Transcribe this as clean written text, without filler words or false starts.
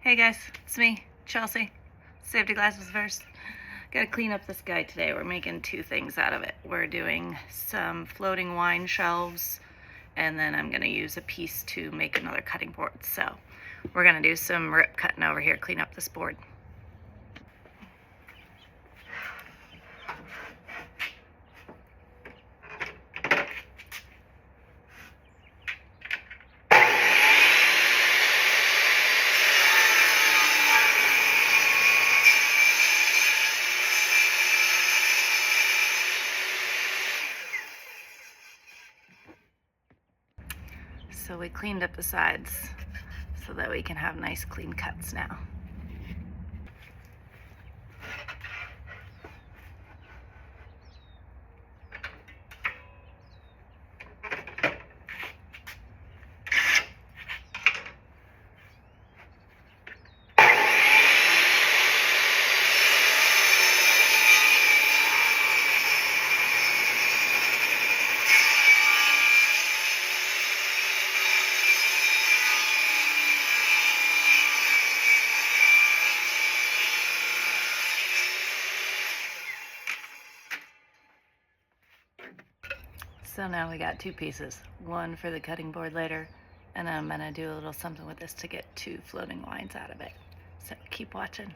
Hey guys, it's me, Chelsea. Safety glasses first. Gotta clean up this guy today. We're making two things out of it. We're doing some floating wine shelves, and then I'm gonna use a piece to make another cutting board. So we're gonna do some rip cutting over here, clean up this board. So we cleaned up the sides so that we can have nice clean cuts now. So now we got two pieces, one for the cutting board later, and I'm gonna do a little something with this to get two floating lines out of it. So keep watching.